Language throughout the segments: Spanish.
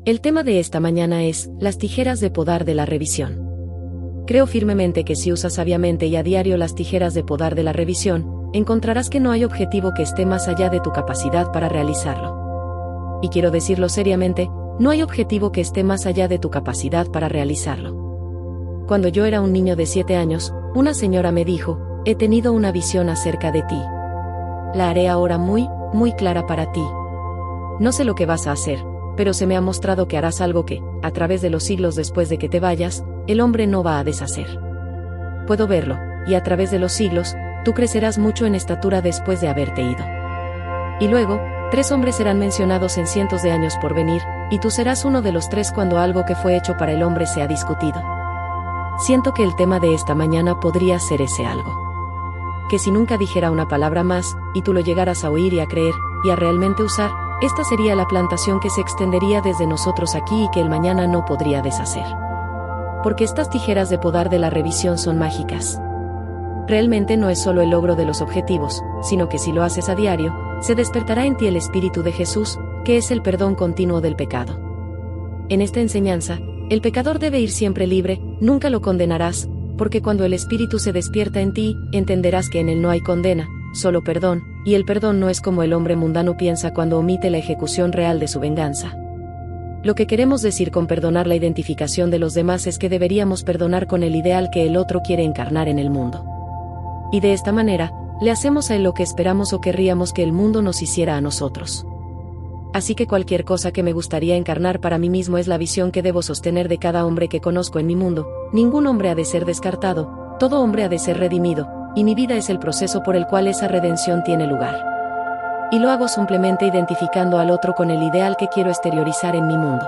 El tema de esta mañana es las tijeras de podar de la revisión. Creo firmemente que si usas sabiamente y a diario las tijeras de podar de la revisión, encontrarás que no hay objetivo que esté más allá de tu capacidad para realizarlo. Y quiero decirlo seriamente, no hay objetivo que esté más allá de tu capacidad para realizarlo. Cuando yo era un niño de 7 años, una señora me dijo, he tenido una visión acerca de ti. La haré ahora muy, muy clara para ti. No sé lo que vas a hacer, pero se me ha mostrado que harás algo que, a través de los siglos después de que te vayas, el hombre no va a deshacer. Puedo verlo, y a través de los siglos, tú crecerás mucho en estatura después de haberte ido. Y luego, 3 hombres serán mencionados en cientos de años por venir, y tú serás uno de los 3 cuando algo que fue hecho para el hombre sea discutido. Siento que el tema de esta mañana podría ser ese algo. Que si nunca dijera una palabra más, y tú lo llegaras a oír y a creer, y a realmente usar, esta sería la plantación que se extendería desde nosotros aquí y que el mañana no podría deshacer. Porque estas tijeras de podar de la revisión son mágicas. Realmente no es solo el logro de los objetivos, sino que si lo haces a diario, se despertará en ti el Espíritu de Jesús, que es el perdón continuo del pecado. En esta enseñanza, el pecador debe ir siempre libre, nunca lo condenarás, porque cuando el Espíritu se despierta en ti, entenderás que en él no hay condena, solo perdón, y el perdón no es como el hombre mundano piensa cuando omite la ejecución real de su venganza. Lo que queremos decir con perdonar la identificación de los demás es que deberíamos perdonar con el ideal que el otro quiere encarnar en el mundo. Y de esta manera, le hacemos a él lo que esperamos o querríamos que el mundo nos hiciera a nosotros. Así que cualquier cosa que me gustaría encarnar para mí mismo es la visión que debo sostener de cada hombre que conozco en mi mundo. Ningún hombre ha de ser descartado, todo hombre ha de ser redimido, y mi vida es el proceso por el cual esa redención tiene lugar. Y lo hago simplemente identificando al otro con el ideal que quiero exteriorizar en mi mundo.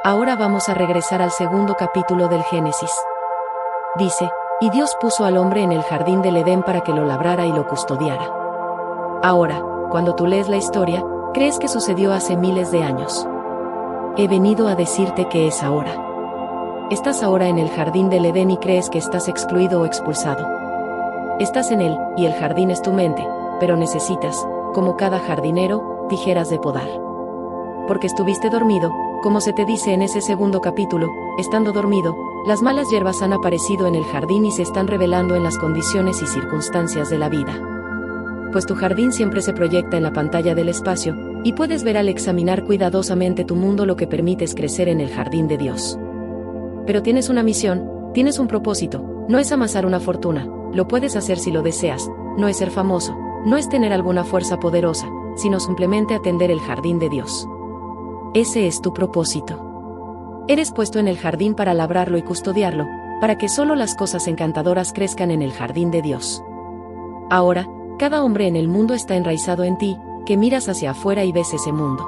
Ahora vamos a regresar al segundo capítulo del Génesis. Dice, y Dios puso al hombre en el jardín del Edén para que lo labrara y lo custodiara. Ahora, cuando tú lees la historia, crees que sucedió hace miles de años. He venido a decirte que es ahora. Estás ahora en el jardín del Edén y crees que estás excluido o expulsado. Estás en él, y el jardín es tu mente, pero necesitas, como cada jardinero, tijeras de podar. Porque estuviste dormido, como se te dice en ese segundo capítulo, estando dormido, las malas hierbas han aparecido en el jardín y se están revelando en las condiciones y circunstancias de la vida. Pues tu jardín siempre se proyecta en la pantalla del espacio, y puedes ver al examinar cuidadosamente tu mundo lo que permites crecer en el jardín de Dios. Pero tienes una misión, tienes un propósito, no es amasar una fortuna, lo puedes hacer si lo deseas, no es ser famoso, no es tener alguna fuerza poderosa, sino simplemente atender el jardín de Dios. Ese es tu propósito. Eres puesto en el jardín para labrarlo y custodiarlo, para que solo las cosas encantadoras crezcan en el jardín de Dios. Ahora, cada hombre en el mundo está enraizado en ti, que miras hacia afuera y ves ese mundo.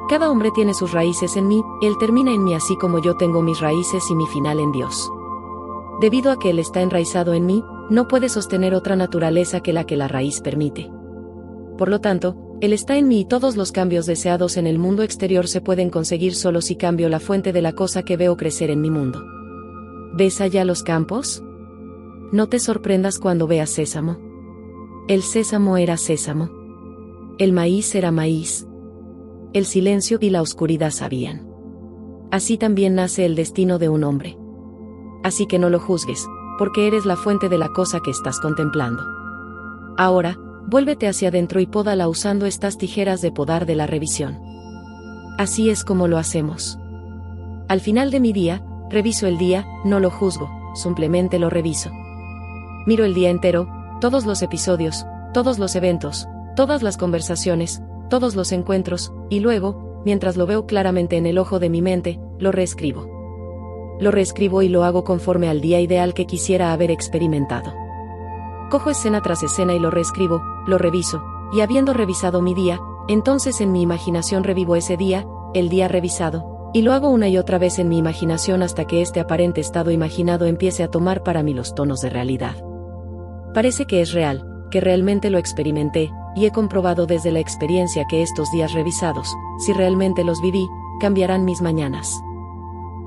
Cada hombre tiene sus raíces en mí, él termina en mí así como yo tengo mis raíces y mi final en Dios. Debido a que él está enraizado en mí, no puede sostener otra naturaleza que la raíz permite. Por lo tanto, él está en mí y todos los cambios deseados en el mundo exterior se pueden conseguir solo si cambio la fuente de la cosa que veo crecer en mi mundo. ¿Ves allá los campos? No te sorprendas cuando veas sésamo. El sésamo era sésamo. El maíz era maíz. El silencio y la oscuridad sabían. Así también nace el destino de un hombre. Así que no lo juzgues, porque eres la fuente de la cosa que estás contemplando. Ahora, vuélvete hacia adentro y pódala usando estas tijeras de podar de la revisión. Así es como lo hacemos. Al final de mi día, reviso el día, no lo juzgo, simplemente lo reviso. Miro el día entero, todos los episodios, todos los eventos, todas las conversaciones, todos los encuentros, y luego, mientras lo veo claramente en el ojo de mi mente, lo reescribo. Lo reescribo y lo hago conforme al día ideal que quisiera haber experimentado. Cojo escena tras escena y lo reescribo, lo reviso, y habiendo revisado mi día, entonces en mi imaginación revivo ese día, el día revisado, y lo hago una y otra vez en mi imaginación hasta que este aparente estado imaginado empiece a tomar para mí los tonos de realidad. Parece que es real, que realmente lo experimenté, y he comprobado desde la experiencia que estos días revisados, si realmente los viví, cambiarán mis mañanas.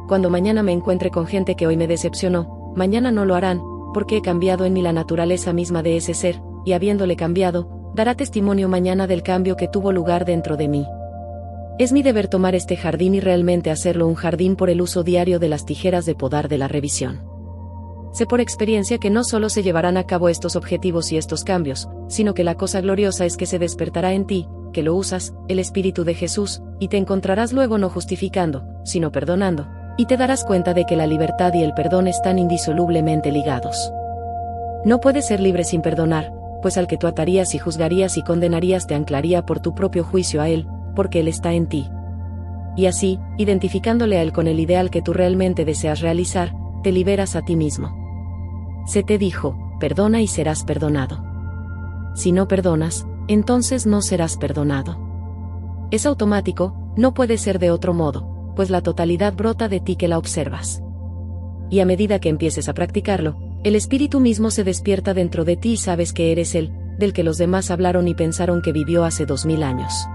Cuando mañana me encuentre con gente que hoy me decepcionó, mañana no lo harán, porque he cambiado en mí la naturaleza misma de ese ser, y habiéndole cambiado, dará testimonio mañana del cambio que tuvo lugar dentro de mí. Es mi deber tomar este jardín y realmente hacerlo un jardín por el uso diario de las tijeras de podar de la revisión. Sé por experiencia que no solo se llevarán a cabo estos objetivos y estos cambios, sino que la cosa gloriosa es que se despertará en ti, que lo usas, el Espíritu de Jesús, y te encontrarás luego no justificando, sino perdonando, y te darás cuenta de que la libertad y el perdón están indisolublemente ligados. No puedes ser libre sin perdonar, pues al que tú atarías y juzgarías y condenarías te anclaría por tu propio juicio a él, porque él está en ti. Y así, identificándole a él con el ideal que tú realmente deseas realizar, te liberas a ti mismo. Se te dijo, perdona y serás perdonado. Si no perdonas, entonces no serás perdonado. Es automático, no puede ser de otro modo, pues la totalidad brota de ti que la observas. Y a medida que empieces a practicarlo, el Espíritu mismo se despierta dentro de ti y sabes que eres él, del que los demás hablaron y pensaron que vivió hace 2000 años.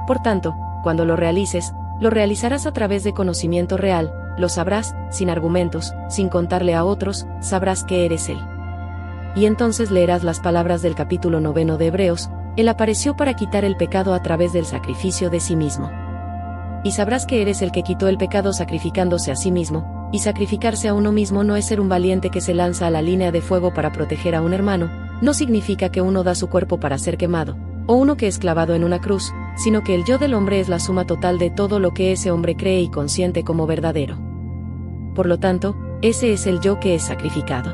Por tanto, cuando lo realices, lo realizarás a través de conocimiento real, lo sabrás, sin argumentos, sin contarle a otros, sabrás que eres él. Y entonces leerás las palabras del capítulo 9 de Hebreos, él apareció para quitar el pecado a través del sacrificio de sí mismo. Y sabrás que eres el que quitó el pecado sacrificándose a sí mismo, y sacrificarse a uno mismo no es ser un valiente que se lanza a la línea de fuego para proteger a un hermano, no significa que uno da su cuerpo para ser quemado, o uno que es clavado en una cruz, sino que el yo del hombre es la suma total de todo lo que ese hombre cree y consiente como verdadero. Por lo tanto, ese es el yo que es sacrificado.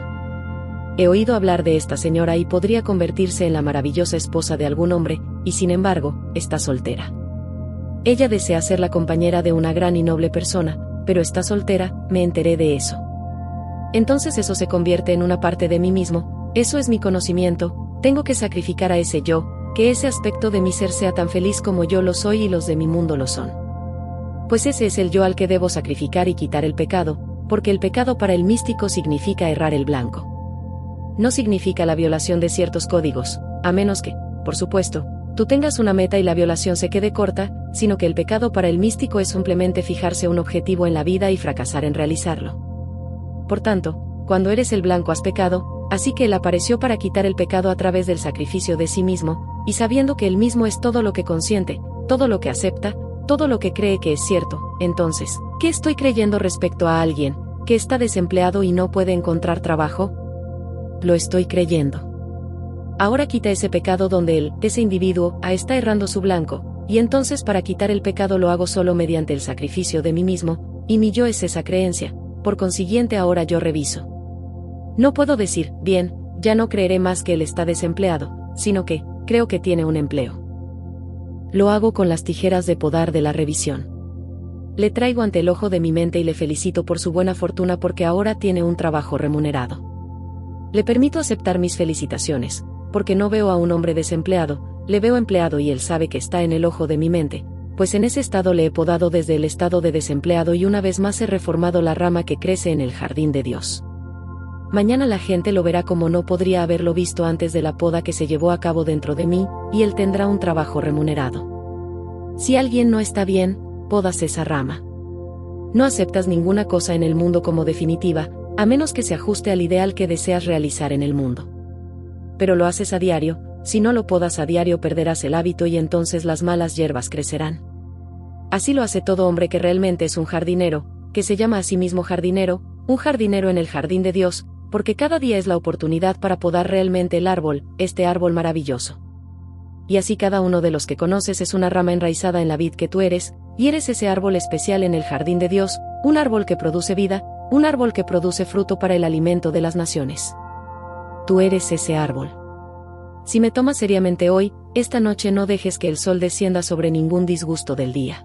He oído hablar de esta señora y podría convertirse en la maravillosa esposa de algún hombre, y sin embargo, está soltera. Ella desea ser la compañera de una gran y noble persona, pero está soltera, me enteré de eso. Entonces eso se convierte en una parte de mí mismo, eso es mi conocimiento, tengo que sacrificar a ese yo, que ese aspecto de mi ser sea tan feliz como yo lo soy y los de mi mundo lo son. Pues ese es el yo al que debo sacrificar y quitar el pecado, porque el pecado para el místico significa errar el blanco. No significa la violación de ciertos códigos, a menos que, por supuesto, tú tengas una meta y la violación se quede corta, sino que el pecado para el místico es simplemente fijarse un objetivo en la vida y fracasar en realizarlo. Por tanto, cuando eres el blanco has pecado, así que él apareció para quitar el pecado a través del sacrificio de sí mismo, y sabiendo que él mismo es todo lo que consiente, todo lo que acepta, todo lo que cree que es cierto, entonces, ¿qué estoy creyendo respecto a alguien que está desempleado y no puede encontrar trabajo? Lo estoy creyendo. Ahora quita ese pecado donde él, ese individuo, está errando su blanco, y entonces para quitar el pecado lo hago solo mediante el sacrificio de mí mismo, y mi yo es esa creencia, por consiguiente ahora yo reviso. No puedo decir, bien, ya no creeré más que él está desempleado, sino que, creo que tiene un empleo. Lo hago con las tijeras de podar de la revisión. Le traigo ante el ojo de mi mente y le felicito por su buena fortuna porque ahora tiene un trabajo remunerado. Le permito aceptar mis felicitaciones, porque no veo a un hombre desempleado, le veo empleado y él sabe que está en el ojo de mi mente, pues en ese estado le he podado desde el estado de desempleado y una vez más he reformado la rama que crece en el jardín de Dios. Mañana la gente lo verá como no podría haberlo visto antes de la poda que se llevó a cabo dentro de mí, y él tendrá un trabajo remunerado. Si alguien no está bien, podas esa rama. No aceptas ninguna cosa en el mundo como definitiva, a menos que se ajuste al ideal que deseas realizar en el mundo. Pero lo haces a diario, si no lo podas a diario perderás el hábito y entonces las malas hierbas crecerán. Así lo hace todo hombre que realmente es un jardinero, que se llama a sí mismo jardinero, un jardinero en el jardín de Dios, porque cada día es la oportunidad para podar realmente el árbol, este árbol maravilloso. Y así cada uno de los que conoces es una rama enraizada en la vid que tú eres, y eres ese árbol especial en el jardín de Dios, un árbol que produce vida, un árbol que produce fruto para el alimento de las naciones. Tú eres ese árbol. Si me tomas seriamente hoy, esta noche no dejes que el sol descienda sobre ningún disgusto del día.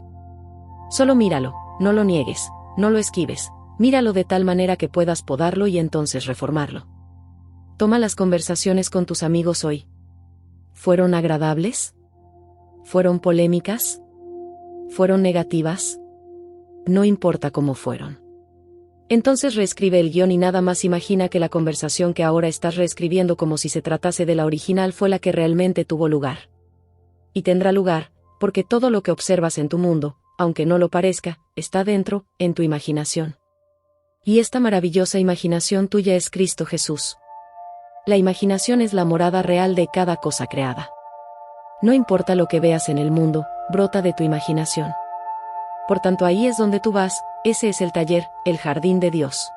Solo míralo, no lo niegues, no lo esquives, míralo de tal manera que puedas podarlo y entonces reformarlo. Toma las conversaciones con tus amigos hoy. ¿Fueron agradables? ¿Fueron polémicas? ¿Fueron negativas? No importa cómo fueron. Entonces reescribe el guión y nada más imagina que la conversación que ahora estás reescribiendo como si se tratase de la original fue la que realmente tuvo lugar. Y tendrá lugar, porque todo lo que observas en tu mundo, aunque no lo parezca, está dentro, en tu imaginación. Y esta maravillosa imaginación tuya es Cristo Jesús. La imaginación es la morada real de cada cosa creada. No importa lo que veas en el mundo, brota de tu imaginación. Por tanto, ahí es donde tú vas, ese es el taller, el jardín de Dios.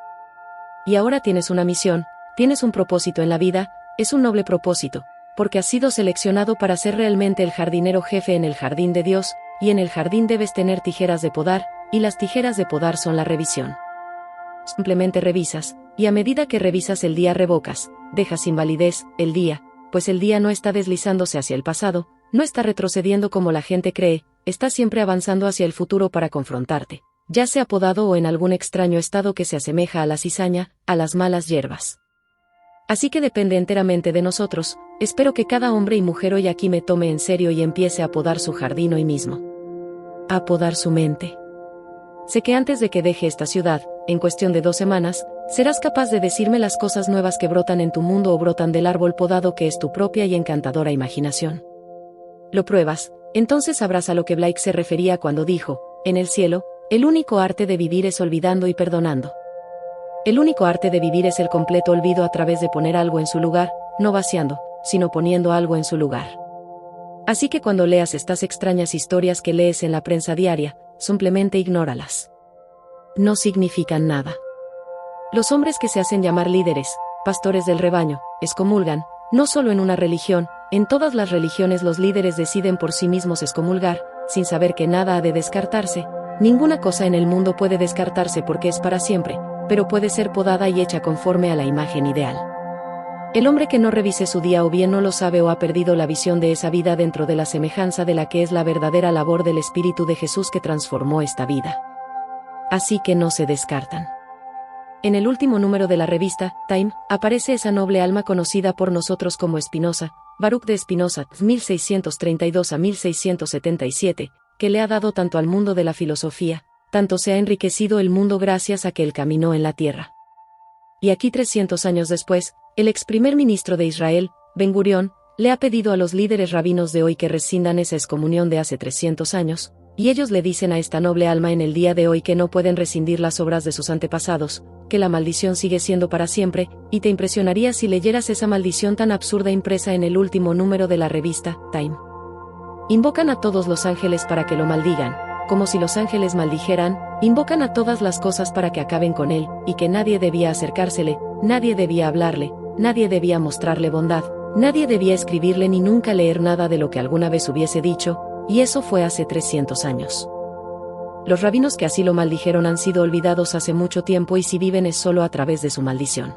Y ahora tienes una misión, tienes un propósito en la vida, es un noble propósito, porque has sido seleccionado para ser realmente el jardinero jefe en el jardín de Dios, y en el jardín debes tener tijeras de podar, y las tijeras de podar son la revisión. Simplemente revisas, y a medida que revisas el día revocas, dejas sin validez el día, pues el día no está deslizándose hacia el pasado, no está retrocediendo como la gente cree, está siempre avanzando hacia el futuro para confrontarte, ya sea podado o en algún extraño estado que se asemeja a la cizaña, a las malas hierbas. Así que depende enteramente de nosotros, espero que cada hombre y mujer hoy aquí me tome en serio y empiece a podar su jardín hoy mismo. A podar su mente. Sé que antes de que deje esta ciudad, en cuestión de 2 semanas, serás capaz de decirme las cosas nuevas que brotan en tu mundo o brotan del árbol podado que es tu propia y encantadora imaginación. Lo pruebas, entonces sabrás a lo que Blake se refería cuando dijo, en el cielo, el único arte de vivir es olvidando y perdonando. El único arte de vivir es el completo olvido a través de poner algo en su lugar, no vaciando, sino poniendo algo en su lugar. Así que cuando leas estas extrañas historias que lees en la prensa diaria, simplemente ignóralas. No significan nada. Los hombres que se hacen llamar líderes, pastores del rebaño, excomulgan, no solo en una religión, en todas las religiones los líderes deciden por sí mismos excomulgar, sin saber que nada ha de descartarse, ninguna cosa en el mundo puede descartarse porque es para siempre, pero puede ser podada y hecha conforme a la imagen ideal. El hombre que no revise su día o bien no lo sabe o ha perdido la visión de esa vida dentro de la semejanza de la que es la verdadera labor del Espíritu de Jesús que transformó esta vida. Así que no se descartan. En el último número de la revista, Time, aparece esa noble alma conocida por nosotros como Spinoza, Baruch de Spinoza, 1632 a 1677, que le ha dado tanto al mundo de la filosofía, tanto se ha enriquecido el mundo gracias a que él caminó en la tierra. Y aquí 300 años después, el ex primer ministro de Israel, Ben Gurión, le ha pedido a los líderes rabinos de hoy que rescindan esa excomunión de hace 300 años, y ellos le dicen a esta noble alma en el día de hoy que no pueden rescindir las obras de sus antepasados, que la maldición sigue siendo para siempre, y te impresionaría si leyeras esa maldición tan absurda impresa en el último número de la revista, Time. Invocan a todos los ángeles para que lo maldigan, como si los ángeles maldijeran, invocan a todas las cosas para que acaben con él, y que nadie debía acercársele, nadie debía hablarle, nadie debía mostrarle bondad, nadie debía escribirle ni nunca leer nada de lo que alguna vez hubiese dicho, y eso fue hace 300 años. Los rabinos que así lo maldijeron han sido olvidados hace mucho tiempo y si viven es solo a través de su maldición.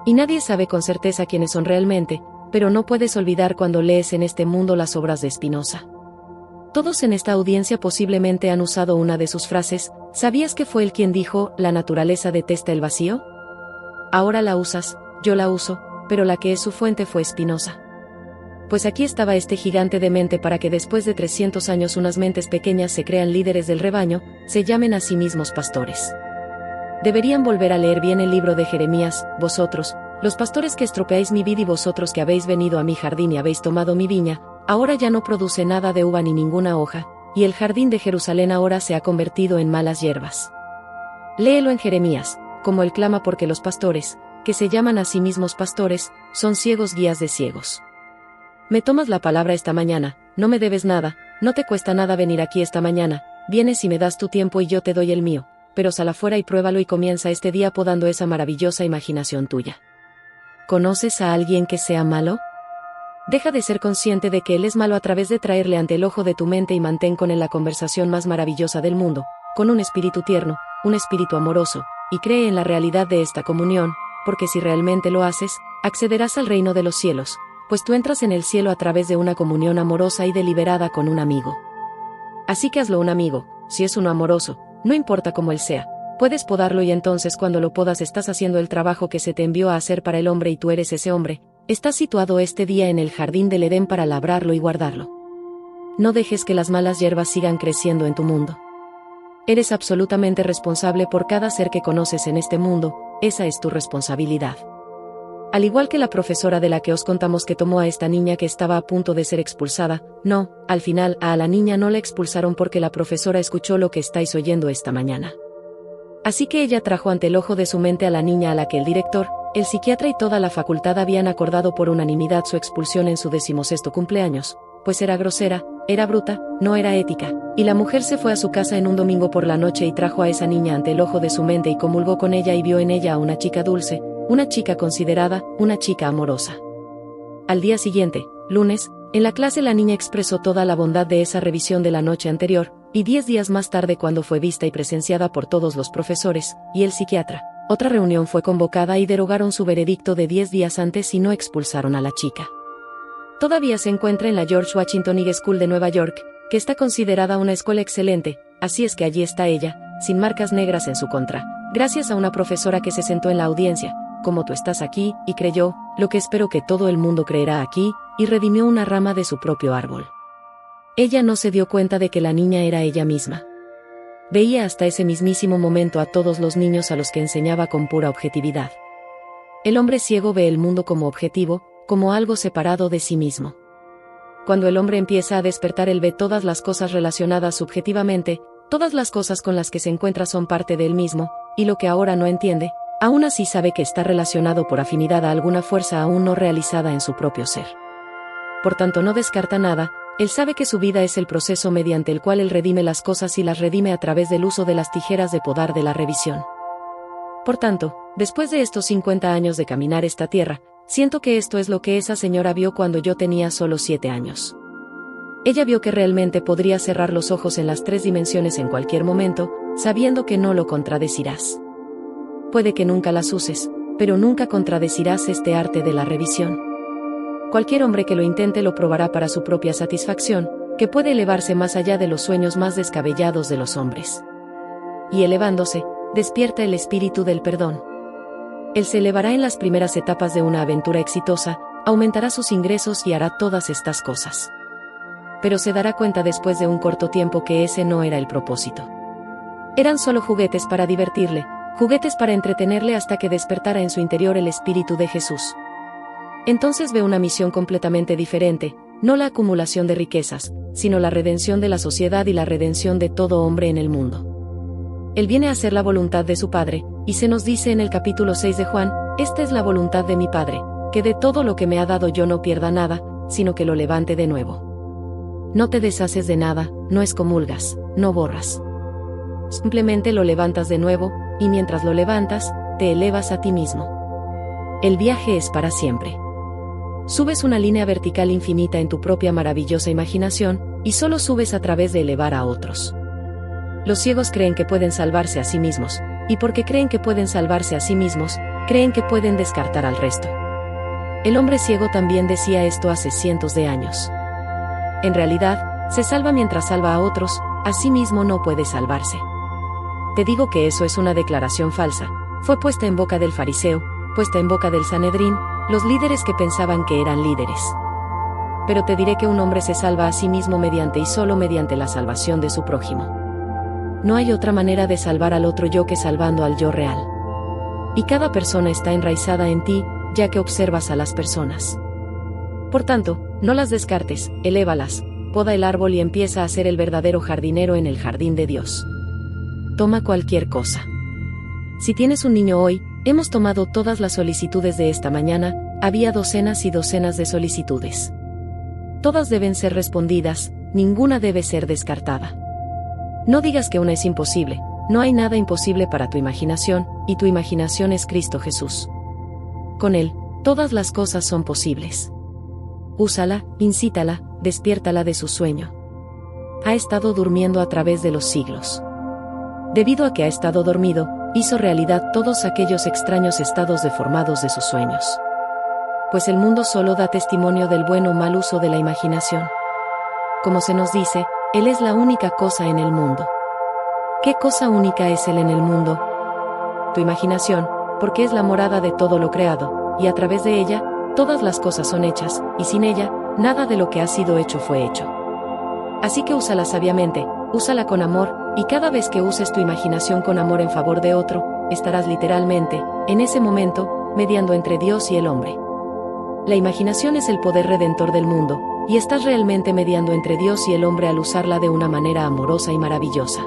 Y nadie sabe con certeza quiénes son realmente, pero no puedes olvidar cuando lees en este mundo las obras de Spinoza. Todos en esta audiencia posiblemente han usado una de sus frases, ¿sabías que fue él quien dijo, la naturaleza detesta el vacío? Ahora la usas, yo la uso, pero la que es su fuente fue Spinoza. Pues aquí estaba este gigante de mente para que después de 300 años unas mentes pequeñas se crean líderes del rebaño, se llamen a sí mismos pastores. Deberían volver a leer bien el libro de Jeremías, vosotros, los pastores que estropeáis mi vid y vosotros que habéis venido a mi jardín y habéis tomado mi viña, ahora ya no produce nada de uva ni ninguna hoja, y el jardín de Jerusalén ahora se ha convertido en malas hierbas. Léelo en Jeremías, como él clama porque los pastores, que se llaman a sí mismos pastores, son ciegos guías de ciegos. Me tomas la palabra esta mañana, no me debes nada, no te cuesta nada venir aquí esta mañana, vienes y me das tu tiempo y yo te doy el mío, pero sal afuera y pruébalo y comienza este día podando esa maravillosa imaginación tuya. ¿Conoces a alguien que sea malo? Deja de ser consciente de que él es malo a través de traerle ante el ojo de tu mente y mantén con él la conversación más maravillosa del mundo, con un espíritu tierno, un espíritu amoroso, y cree en la realidad de esta comunión, porque si realmente lo haces, accederás al reino de los cielos, pues tú entras en el cielo a través de una comunión amorosa y deliberada con un amigo. Así que hazlo un amigo, si es uno amoroso, no importa cómo él sea, puedes podarlo y entonces cuando lo podas estás haciendo el trabajo que se te envió a hacer para el hombre y tú eres ese hombre, estás situado este día en el jardín del Edén para labrarlo y guardarlo. No dejes que las malas hierbas sigan creciendo en tu mundo. Eres absolutamente responsable por cada ser que conoces en este mundo, esa es tu responsabilidad. Al igual que la profesora de la que os contamos que tomó a esta niña que estaba a punto de ser expulsada, no, al final a la niña no la expulsaron porque la profesora escuchó lo que estáis oyendo esta mañana. Así que ella trajo ante el ojo de su mente a la niña a la que el director, el psiquiatra y toda la facultad habían acordado por unanimidad su expulsión en su 16º cumpleaños, pues era grosera, era bruta, no era ética. Y la mujer se fue a su casa en un domingo por la noche y trajo a esa niña ante el ojo de su mente y comulgó con ella y vio en ella a una chica dulce, una chica considerada, una chica amorosa. Al día siguiente, lunes, en la clase la niña expresó toda la bondad de esa revisión de la noche anterior, y 10 días más tarde cuando fue vista y presenciada por todos los profesores, y el psiquiatra, otra reunión fue convocada y derogaron su veredicto de 10 días antes y no expulsaron a la chica. Todavía se encuentra en la George Washington High School de Nueva York, que está considerada una escuela excelente, así es que allí está ella, sin marcas negras en su contra, gracias a una profesora que se sentó en la audiencia, como tú estás aquí, y creyó, lo que espero que todo el mundo creerá aquí, y redimió una rama de su propio árbol. Ella no se dio cuenta de que la niña era ella misma. Veía hasta ese mismísimo momento a todos los niños a los que enseñaba con pura objetividad. El hombre ciego ve el mundo como objetivo, como algo separado de sí mismo. Cuando el hombre empieza a despertar, él ve todas las cosas relacionadas subjetivamente, todas las cosas con las que se encuentra son parte de él mismo, y lo que ahora no entiende, aún así sabe que está relacionado por afinidad a alguna fuerza aún no realizada en su propio ser. Por tanto no descarta nada, él sabe que su vida es el proceso mediante el cual él redime las cosas y las redime a través del uso de las tijeras de podar de la revisión. Por tanto, después de estos 50 años de caminar esta tierra, siento que esto es lo que esa señora vio cuando yo tenía solo 7 años. Ella vio que realmente podría cerrar los ojos en las 3 dimensiones en cualquier momento, sabiendo que no lo contradecirás. Puede que nunca las uses, pero nunca contradecirás este arte de la revisión. Cualquier hombre que lo intente lo probará para su propia satisfacción, que puede elevarse más allá de los sueños más descabellados de los hombres. Y elevándose, despierta el espíritu del perdón. Él se elevará en las primeras etapas de una aventura exitosa, aumentará sus ingresos y hará todas estas cosas. Pero se dará cuenta después de un corto tiempo que ese no era el propósito. Eran solo juguetes para divertirle, juguetes para entretenerle hasta que despertara en su interior el espíritu de Jesús. Entonces ve una misión completamente diferente, no la acumulación de riquezas, sino la redención de la sociedad y la redención de todo hombre en el mundo. Él viene a hacer la voluntad de su Padre, y se nos dice en el capítulo 6 de Juan, esta es la voluntad de mi Padre, que de todo lo que me ha dado yo no pierda nada, sino que lo levante de nuevo. No te deshaces de nada, no excomulgas, no borras. Simplemente lo levantas de nuevo, y mientras lo levantas, te elevas a ti mismo. El viaje es para siempre. Subes una línea vertical infinita en tu propia maravillosa imaginación, y solo subes a través de elevar a otros. Los ciegos creen que pueden salvarse a sí mismos, y porque creen que pueden salvarse a sí mismos, creen que pueden descartar al resto. El hombre ciego también decía esto hace cientos de años. En realidad, se salva mientras salva a otros, a sí mismo no puede salvarse. Te digo que eso es una declaración falsa, fue puesta en boca del fariseo, puesta en boca del Sanedrín, los líderes que pensaban que eran líderes. Pero te diré que un hombre se salva a sí mismo mediante y solo mediante la salvación de su prójimo. No hay otra manera de salvar al otro yo que salvando al yo real. Y cada persona está enraizada en ti, ya que observas a las personas. Por tanto, no las descartes, elévalas, poda el árbol y empieza a ser el verdadero jardinero en el jardín de Dios. Toma cualquier cosa. Si tienes un niño hoy, hemos tomado todas las solicitudes de esta mañana, había docenas y docenas de solicitudes. Todas deben ser respondidas, ninguna debe ser descartada. No digas que una es imposible, no hay nada imposible para tu imaginación, y tu imaginación es Cristo Jesús. Con Él, todas las cosas son posibles. Úsala, incítala, despiértala de su sueño. Ha estado durmiendo a través de los siglos. Debido a que ha estado dormido, hizo realidad todos aquellos extraños estados deformados de sus sueños. Pues el mundo solo da testimonio del buen o mal uso de la imaginación. Como se nos dice, Él es la única cosa en el mundo. ¿Qué cosa única es Él en el mundo? Tu imaginación, porque es la morada de todo lo creado, y a través de ella, todas las cosas son hechas, y sin ella, nada de lo que ha sido hecho fue hecho. Así que úsala sabiamente, úsala con amor, y cada vez que uses tu imaginación con amor en favor de otro, estarás literalmente, en ese momento, mediando entre Dios y el hombre. La imaginación es el poder redentor del mundo, y estás realmente mediando entre Dios y el hombre al usarla de una manera amorosa y maravillosa.